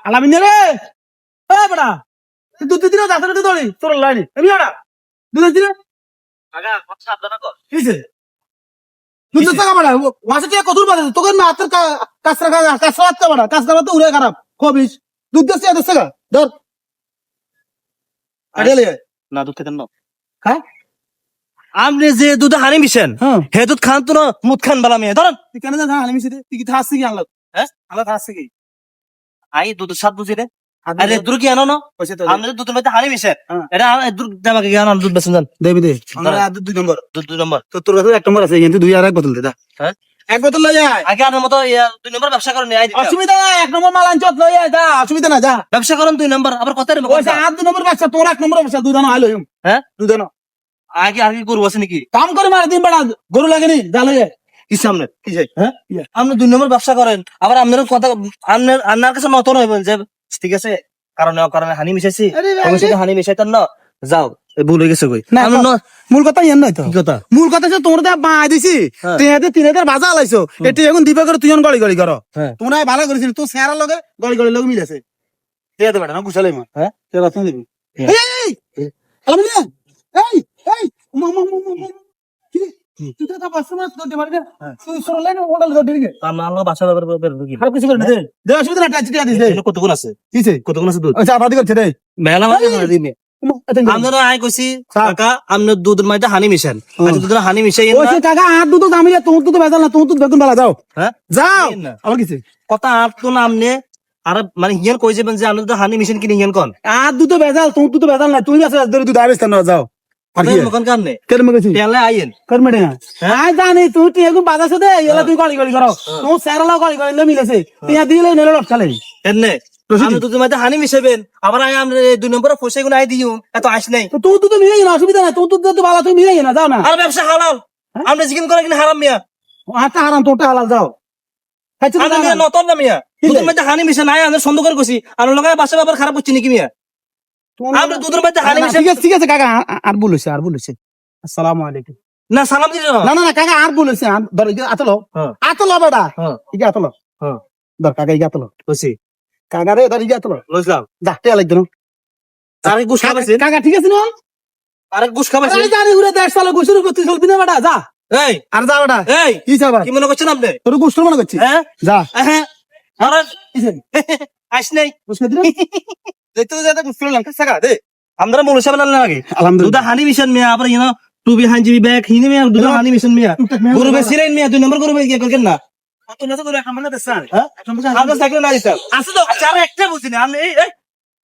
আলামিন রে বড়া দুধ দিন দাঁড়াতে দড়ি তোর লাইনি আমি আড়া দুধ দিন আগা কথা সাবধান কর কিছে দুধ টাকা বড়া মাসে টাকা কত বাজে তোকে না হাতের কাছরা বড়া কাছরা তো উড়ে খারাপ খবিস দুধ দছে দছে গা ধর আড়েলে না দুধ খেতেন না হ্যাঁ আপনি যে দুধ হানি মিশেন হে দুধ খান তো না মুদ খান বালা মেয়ে ধরেন তুই কেন যা হানি মিশে তুই কি থাকছিস কি আনলো হ্যাঁ আলো থাকছিস কি আই দুধ স্বাদ বুঝি রে আরে দুধ কি আনো না আমরা দুধের মধ্যে হানি মিশেন এটা দুধ দামাকে কি আনো দুধ বেচেন জান দেবি দে আমরা দুই নম্বর দুধ 2 নম্বর তো তোর কাছে এক নম্বর আছে কিন্তু দুই আর এক বোতল দে দা হ্যাঁ এক বোতল লই আয় আগে আনার মতো 2 নম্বর ব্যবসা করেন আই অসুবিধা নাই এক নম্বর মাল আনছত লই আয় যা অসুবিধা না যা ব্যবসা করেন 2 নম্বর আবার কত রে ওই আর দুই নম্বর ব্যবসা তোর এক নম্বর ব্যবসা দুই জন আইলো হ্যাঁ দুই জন আগে আর কি করব আছে নাকি কাম করে মার দিন বড়া গরু লাগেনি যা লই আয় কি সামনে কি যাই হ্যাঁ আপনি 2 নম্বর ব্যবসা করেন আবার আপনার কথা আপনার কাছে নতুন হইবেন যে ঠিক আছে কারণে হানি মিশাইছি আমি সেটা হানি মিশাইতাম না যাও ভুল হয়ে গেছে কই না মূল কথা ইয়ান নাই তো কি কথা মূল কথা যে তোমরা দা বাই দিছি তুই এতে 3000 বাজা লাইছো এটি এখন দিবা করে তুই গড়ি গড়ি করো তোমরা ভালো করেছিস তো স্যারের লগে গড়ি গড়ি লগে মিলাছে তে দে বেটা না গুছালে মা হ্যাঁ তে কথা দিবি এই আমি না এই এই কি তুই তো পাঁচমাস করতে পারবি না তুই সরলে না মডেল করতে দিকে আমার বাসা ব্যাপারে আর কিছু করে দে দে অসুবিধা না টাচ দিয়া দে কতক্ষণ আছে কিছে কতক্ষণ আছে দুধ আচ্ছা আপাদি করছে রে মেলা মানে দিনে আমরা আই কইছি কাকা আমরা দুধের মধ্যে হানি মিশান আচ্ছা দুধের হানি মিশাই ওই সে কাকা আর দুধ দামি তোর দুধ বেজাল না তোর দুধ বেগুন বালা যাও হ্যাঁ যাও আমার কিছে কথা আর তো নামনে আর মানে হিয়ান কই যাবেন যে আমরা তো হানি মিশান কিনে হিয়ান কোন আর দুধ বেজাল তোর দুধ বেজাল না তুই আছে ধরে দুধ আইস না যাও কথা মকন কানে কেন মগেছি তেলে আইন কর মেডে আই জানি তুই তুই এখন বাজাছে দে এলা তুই গড়ি গড়ি করো তুই স্যারলা গড়ি গড়ি লে মিলেছে তুই দিলে নেলে লটকালে এনে আমি দুধের মধ্যে হানি মিশাবেন আবার আই আমরা 2 নম্বরে পয়সা গুলো আই দিও এত আইস নাই তো তুই তো মিলাই না অসুবিধা নাই তুই তো ভালো তুই মিলাই না যাও না আর ব্যবসা হালাল আমরা জিকিন করে কিনা হারাম মিয়া আটা হারাম তোটা হালাল যাও আমি মিয়া নতুন না মিয়া দুধের মধ্যে হানি মিশা নাই আমরা সন্দেহ করে কইছি আর লগা বাসা ব্যাপার খারাপ হচ্ছে নাকি মিয়া আমরা দুধের মধ্যে হানি মিশা ঠিক আছে কাকা আর বলেছে আসসালামু আলাইকুম না সালাম দিছ না না কাকা আর বলেছে ধর আতলো আতলো বেটা ঠিক আতলো ধর কাকা ইগা আতলো কইছি কাকা রে ধর ইগা আতলো বুঝলাম যাতে লাগতো না আরে গুছ খাবাইছেন কাকা ঠিক আছে না আরে গুছ খাবাইছেন আরে জানি ঘুরে 1.5 সালে গুছুর করতে চলবি না বেটা যা এই আর যা বেটা এই কি চাবা কি মনে করছেন আপনি তোর গুছুর মনে করছিস হ্যাঁ যা হ্যাঁ আরে কিছে আইস নাই গুছকে দিলে দেখতে তো যাতে গুছুর লঙ্কা সাকা দে আমরা মনে সাবেন না লাগে আলহামদুলিল্লাহ দুধ হানি মিশন মিয়া আবার ইনো টু বি হানজি ব্যাগ হিনে মিয়া দুধ হানি মিশন মিয়া গরু বেসিরেন মিয়া 2 নম্বর গরু কি করকেন না তো না তো করে একটা মানে দেন হ্যাঁ আমরা সাইকেল না দিতাম আছে তো আচ্ছা একটা বুঝিনি আমি এই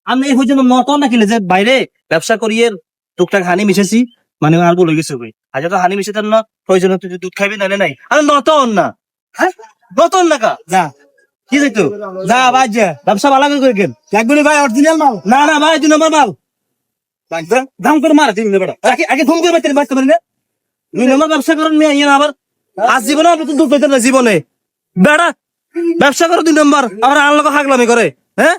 আমি এই হইছে নতুন না কিলে যে বাইরে ব্যবসা করিয়ে টুকটাক হানি মিশেছি মানে আর বলে গেছে কই আজ তো হানি মিশাতেন না প্রয়োজন তুই দুধ খাবি না নাই আরে নতুন না হ্যাঁ নতুন না কা যা কি যাইতো যা ভাই যা ব্যবসা ভালো করে করেন লাগবে ভাই অরিজিনাল মাল না না ভাই 2 নম্বর মাল দাম করে মার দিন বেটা আগে ফোন করে বাইতে বাইতে পারেন না 2 নম্বর ব্যবসা করেন মেয়ে ইয়া আবার আজ জীবনে আপনি তো দুধ পেতেন না জীবনে বেড়া ব্যবসা করো 2 নম্বর আবার আল্লাহকে হাগলামি করে হ্যাঁ